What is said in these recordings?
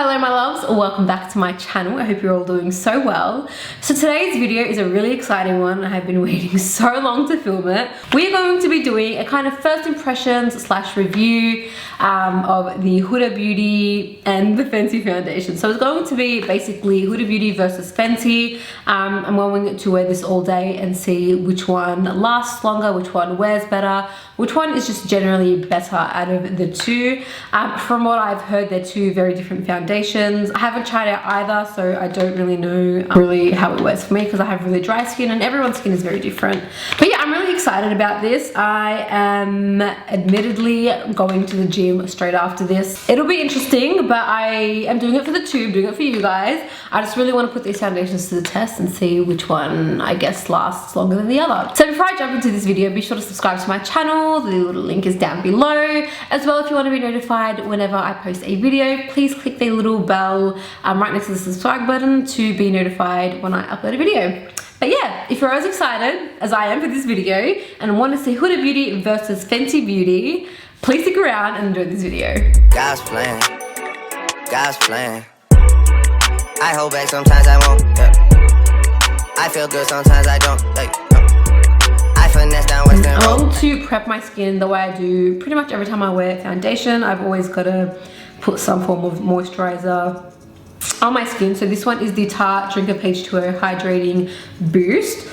Hello my loves, welcome back to my channel. I hope you're all doing so well. So today's video is a really exciting one. I have been waiting so long to film it. We're going to be doing a kind of first impressions slash review of the Huda Beauty and the Fenty foundation. So it's going to be basically Huda Beauty versus Fenty. I'm going to wear this all day and see which one lasts longer, which one wears better, which one is just generally better out of the two. From what I've heard, they're two very different foundations. I haven't tried out either, so I don't really know really how it works for me because I have really dry skin and everyone's skin is very different. But yeah, I'm really excited about this. I am admittedly going to the gym straight after this. It'll be interesting, but I am doing it for the tube, doing it for you guys. I just really want to put these foundations to the test and see which one I guess lasts longer than the other. So before I jump into this video, be sure to subscribe to my channel. The little link is down below. As well, if you want to be notified whenever I post a video, please click the little bell right next to the subscribe button to be notified when I upload a video. But yeah, if you're as excited as I am for this video and want to see Huda Beauty versus Fenty Beauty, please stick around and enjoy this video. God's plan, God's plan. I hold back sometimes I won't. I feel good sometimes I don't. I finesse down Western Road. I want to prep my skin the way I do pretty much every time I wear foundation. I've always got to put some form of moisturizer on my skin. So this one is the Tarte Drinker Page 2O Hydrating Boost.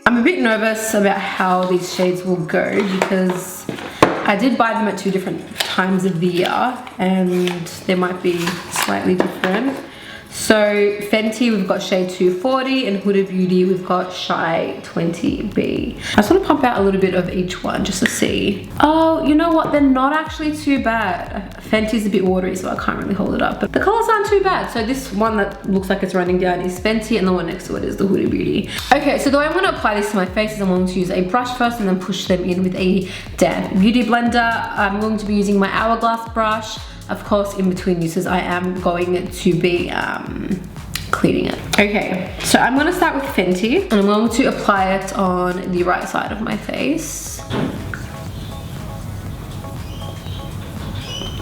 I'm a bit nervous about how these shades will go because I did buy them at two different times of the year and they might be slightly different. So Fenty, we've got shade 240 and Huda Beauty, we've got Shy 20B. I just want to pump out a little bit of each one just to see. Oh, you know what? They're not actually too bad. Fenty's a bit watery, so I can't really hold it up, but the colors aren't too bad. So this one that looks like it's running down is Fenty and the one next to it is the Huda Beauty. Okay, so the way I'm going to apply this to my face is I'm going to use a brush first and then push them in with a damp beauty blender. I'm going to be using my Hourglass brush. Of course, in between uses, I am going to be cleaning it. Okay, so I'm going to start with Fenty and I'm going to apply it on the right side of my face.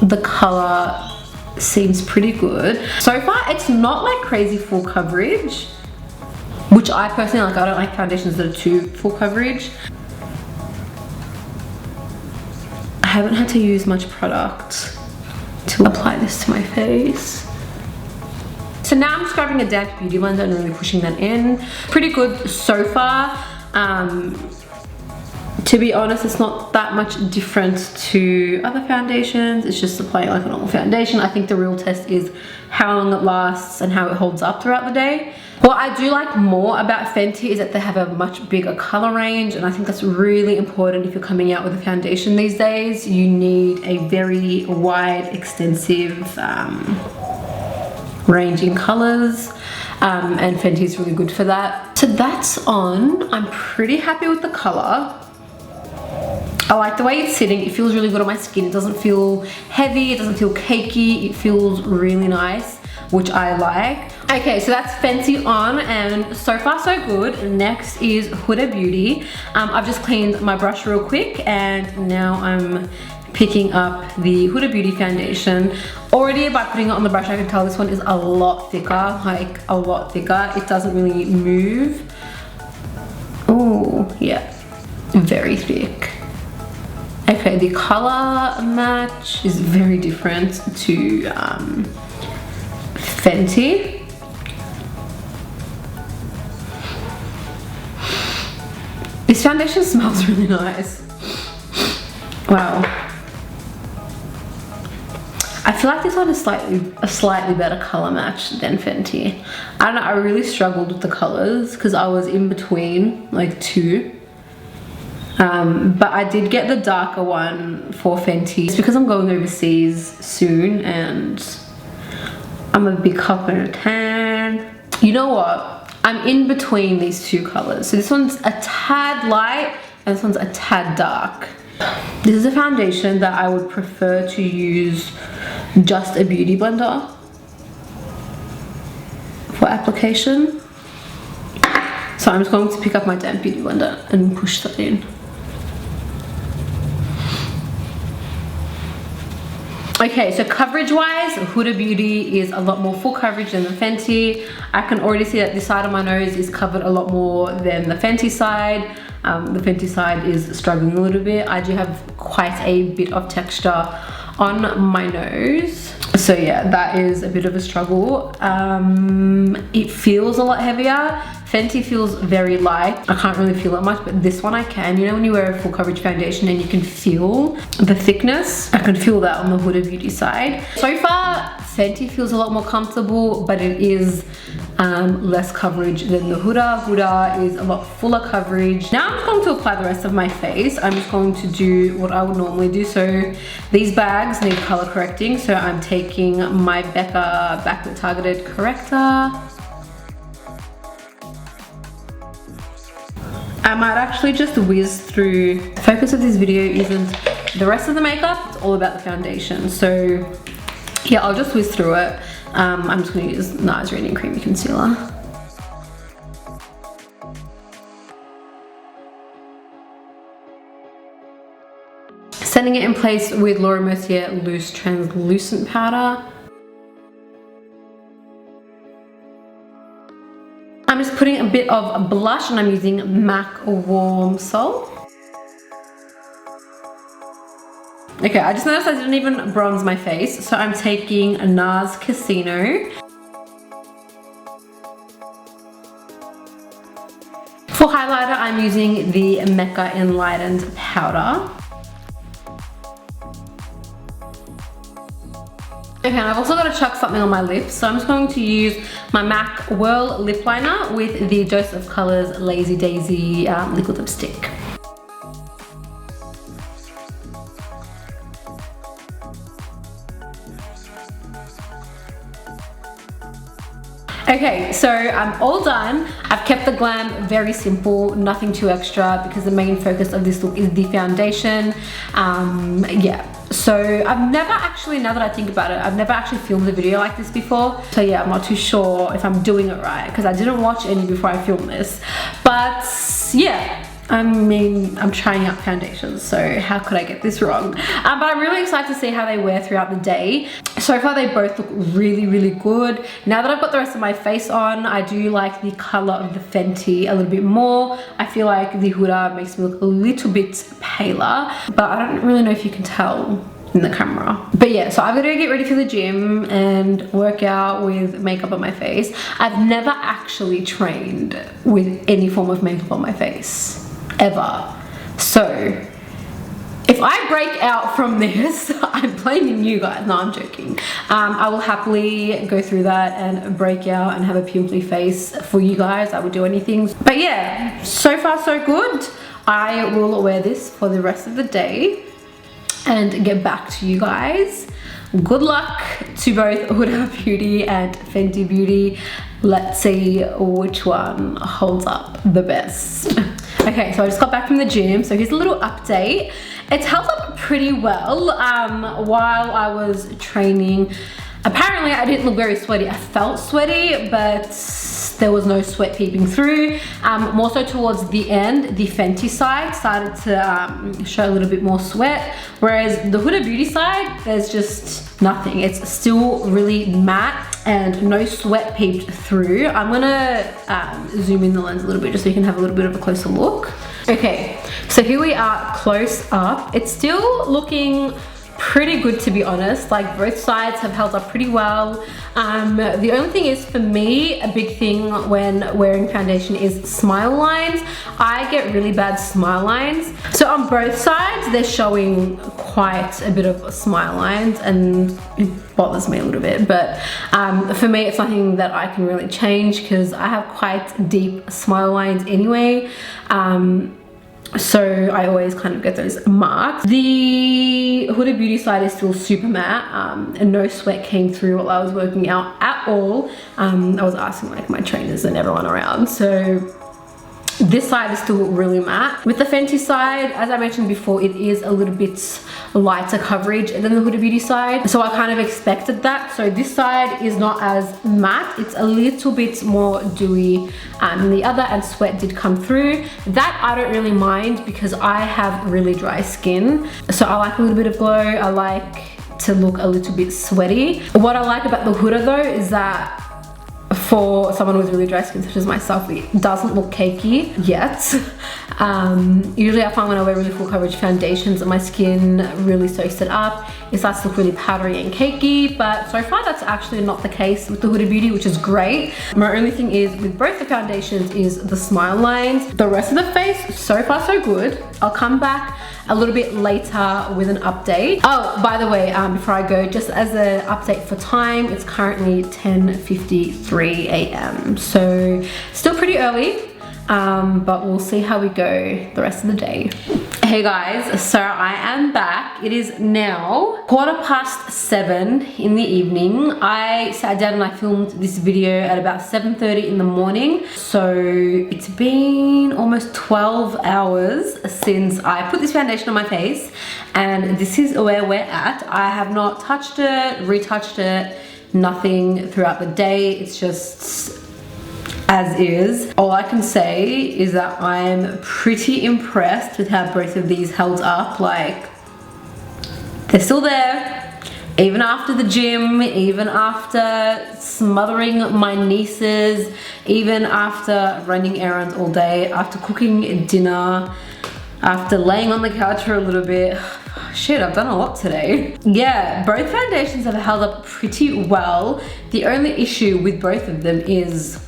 The color seems pretty good. So far, it's not like crazy full coverage, which I personally like. I don't like foundations that are too full coverage. I haven't had to use much product to apply this to my face. So now I'm just grabbing a damp beauty blender and really pushing that in. Pretty good so far. To be honest, it's not that much different to other foundations. It's just applying like a normal foundation. I think the real test is how long it lasts and how it holds up throughout the day. What I do like more about Fenty is that they have a much bigger color range, and I think that's really important if you're coming out with a foundation these days. You need a very wide, extensive range in colors, and Fenty is really good for that. So that's on. I'm pretty happy with the color. I like the way it's sitting. It feels really good on my skin. It doesn't feel heavy, it doesn't feel cakey, it feels really nice, which I like. Okay, so that's Fenty on, and so far so good. Next is Huda Beauty. I've just cleaned my brush real quick and now I'm picking up the Huda Beauty foundation. Already by putting it on the brush, I can tell this one is a lot thicker, like a lot thicker. It doesn't really move. Oh, yeah, very thick. Okay, the color match is very different to Fenty. This foundation smells really nice. Wow. I feel like this one is a slightly better color match than Fenty. I don't know, I really struggled with the colors because I was in between like two. But I did get the darker one for Fenty. It's because I'm going overseas soon and I'm a big copper and a tan. You know what? I'm in between these two colors. So this one's a tad light and this one's a tad dark. This is a foundation that I would prefer to use just a beauty blender for application. So I'm just going to pick up my damp beauty blender and push that in. Okay, so coverage wise, Huda Beauty is a lot more full coverage than the Fenty. I can already see that this side of my nose is covered a lot more than the Fenty side. The Fenty side is struggling a little bit. I do have quite a bit of texture on my nose. So yeah, that is a bit of a struggle. It feels a lot heavier. Fenty feels very light. I can't really feel it much, but this one I can. You know when you wear a full coverage foundation and you can feel the thickness? I can feel that on the Huda Beauty side. So far, Fenty feels a lot more comfortable, but it is less coverage than the Huda. Huda is a lot fuller coverage. Now I'm just going to apply the rest of my face. I'm just going to do what I would normally do. So these bags need color correcting. So I'm taking my Becca Backlit Targeted Corrector. I might actually just whiz through. The focus of this video isn't the rest of the makeup, it's all about the foundation. So yeah, I'll just whiz through it. I'm just gonna use NARS Radiant Creamy Concealer. Setting it in place with Laura Mercier Loose Translucent Powder. I'm just putting a bit of blush and I'm using MAC Warm Soul. Okay, I just noticed I didn't even bronze my face, so I'm taking a NARS Casino. For highlighter, I'm using the Mecca Enlightened Powder. Okay, and I've also got to chuck something on my lips, so I'm just going to use my MAC Whirl Lip Liner with the Dose of Colors Lazy Daisy liquid lipstick. Okay, so I'm all done. I've kept the glam very simple, nothing too extra, because the main focus of this look is the foundation. Yeah. So I've never actually, now that I think about it, I've never actually filmed a video like this before. So yeah, I'm not too sure if I'm doing it right because I didn't watch any before I filmed this. But yeah, I mean, I'm trying out foundations, so how could I get this wrong? But I'm really excited to see how they wear throughout the day. So far they both look really, really good. Now that I've got the rest of my face on, I do like the color of the Fenty a little bit more. I feel like the Huda makes me look a little bit paler, but I don't really know if you can tell in the camera. But yeah, so I've got to get ready for the gym and work out with makeup on my face. I've never actually trained with any form of makeup on my face, ever. So if I break out from this, I'm blaming you guys. No, I'm joking. I will happily go through that and break out and have a pimply face for you guys. I would do anything. But yeah, so far so good. I will wear this for the rest of the day and get back to you guys. Good luck to both Huda Beauty and Fenty Beauty. Let's see which one holds up the best. Okay, so I just got back from the gym, so here's a little update. It's held up pretty well while I was training. Apparently I didn't look very sweaty. I felt sweaty, but there was no sweat peeping through. More so towards the end, the Fenty side started to show a little bit more sweat, whereas the Huda Beauty side, there's just nothing. It's still really matte and no sweat peeped through. I'm gonna zoom in the lens a little bit just so you can have a little bit of a closer look. Okay, so here we are close up. It's still looking pretty good, to be honest. Like, both sides have held up pretty well. The only thing is, for me, a big thing when wearing foundation is smile lines. I get really bad smile lines. So on both sides, they're showing quite a bit of smile lines, and it bothers me a little bit. But for me, it's nothing that I can really change because I have quite deep smile lines anyway. So I always kind of get those marks. The Huda Beauty side is still super matte, and no sweat came through while I was working out at all. I was asking like my trainers and everyone around. So this side is still really matte. With the Fenty side, as I mentioned before, it is a little bit lighter coverage than the Huda Beauty side. So I kind of expected that. So this side is not as matte. It's a little bit more dewy than the other, and sweat did come through. That I don't really mind because I have really dry skin. So I like a little bit of glow. I like to look a little bit sweaty. What I like about the Huda though is that for someone with really dry skin such as myself, it doesn't look cakey yet. Usually I find when I wear really full coverage foundations and my skin really soaks it up, it starts to look really powdery and cakey, but so far that's actually not the case with the Huda Beauty, which is great. My only thing is with both the foundations is the smile lines. The rest of the face, so far so good. I'll come back a little bit later with an update. Oh, by the way, before I go, just as an update for time, it's currently 10:53 a.m. So still pretty early, but we'll see how we go the rest of the day. Hey guys, so I am back. It is now 7:15 in the evening. I sat down and I filmed this video at about 7:30 in the morning. So it's been almost 12 hours since I put this foundation on my face, and this is where we're at. I have not touched it, retouched it, nothing throughout the day. It's just as is. All I can say is that I'm pretty impressed with how both of these held up. Like, they're still there, even after the gym, even after smothering my nieces, even after running errands all day, after cooking dinner, after laying on the couch for a little bit. Shit, I've done a lot today. Yeah, both foundations have held up pretty well. The only issue with both of them is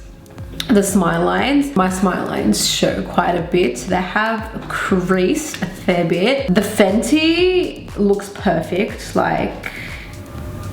the smile lines. My smile lines show quite a bit. They have creased a fair bit. The Fenty looks perfect. Like,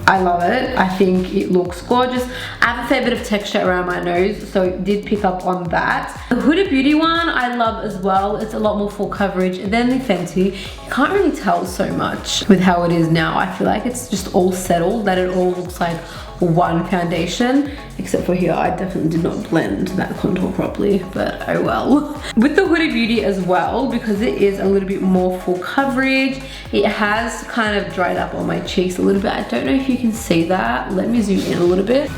I love it. I think it looks gorgeous. I have a fair bit of texture around my nose, so it did pick up on that. The Huda Beauty one I love as well. It's a lot more full coverage than the Fenty. You can't really tell so much with how it is now. I feel like it's just all settled, that it all looks like one foundation, except for here I definitely did not blend that contour properly, but oh well. With the Huda Beauty as well, because it is a little bit more full coverage, it has kind of dried up on my cheeks a little bit. I don't know if you can see that. Let me zoom in a little bit.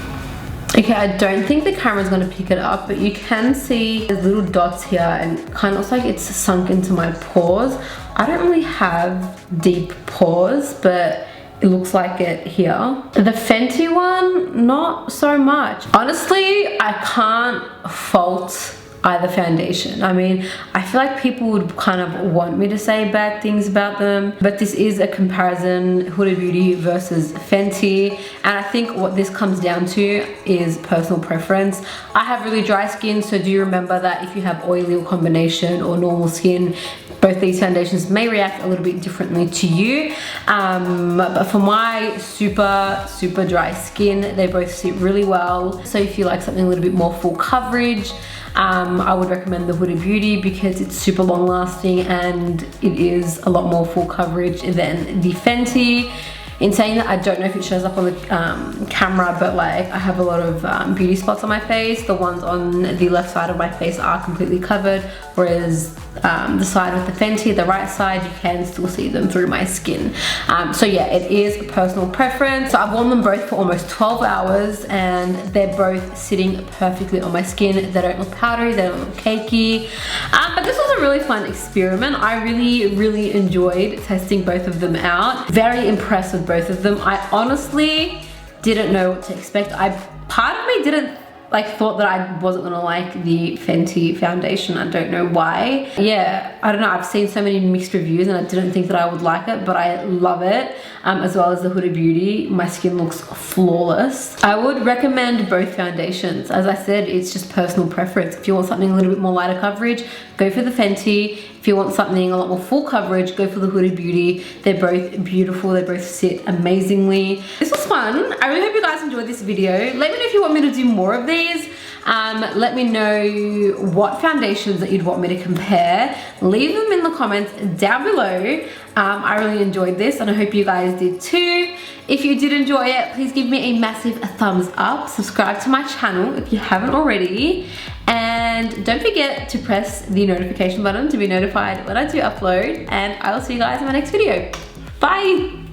Okay, I don't think the camera's gonna pick it up, but you can see there's little dots here and it kind of looks like it's sunk into my pores. I don't really have deep pores, but it looks like it here. The Fenty one, not so much. Honestly, I can't fault either foundation. I mean, I feel like people would kind of want me to say bad things about them, but this is a comparison, Huda Beauty versus Fenty, and I think what this comes down to is personal preference. I have really dry skin, so do remember that if you have oily or combination or normal skin, both these foundations may react a little bit differently to you. But for my super dry skin, they both sit really well. So if you like something a little bit more full coverage, I would recommend the Huda Beauty because it's super long lasting and it is a lot more full coverage than the Fenty. In saying that, I don't know if it shows up on the camera, but like I have a lot of beauty spots on my face. The ones on the left side of my face are completely covered, whereas the side with the Fenty, the right side, you can still see them through my skin. So yeah, it is personal preference. So I've worn them both for almost 12 hours and they're both sitting perfectly on my skin. They don't look powdery, they don't look cakey. But this was a really fun experiment. I really enjoyed testing both of them out. Very impressed with both of them. I honestly didn't know what to expect. Part of me didn't thought that I wasn't gonna like the Fenty foundation. I don't know why. Yeah, I don't know. I've seen so many mixed reviews and I didn't think that I would like it, but I love it. As well as the Huda Beauty. My skin looks flawless. I would recommend both foundations. As I said, it's just personal preference. If you want something a little bit more lighter coverage, go for the Fenty. If you want something a lot more full coverage, go for the Huda Beauty. They're both beautiful. They both sit amazingly. This was fun. I really hope you guys enjoyed this video. Let me know if you want me to do more of these. Let me know what foundations that you'd want me to compare. Leave them in the comments down below. I really enjoyed this and I hope you guys did too. If you did enjoy it, please give me a massive thumbs up. Subscribe to my channel if you haven't already. And don't forget to press the notification button to be notified when I do upload. And I will see you guys in my next video. Bye!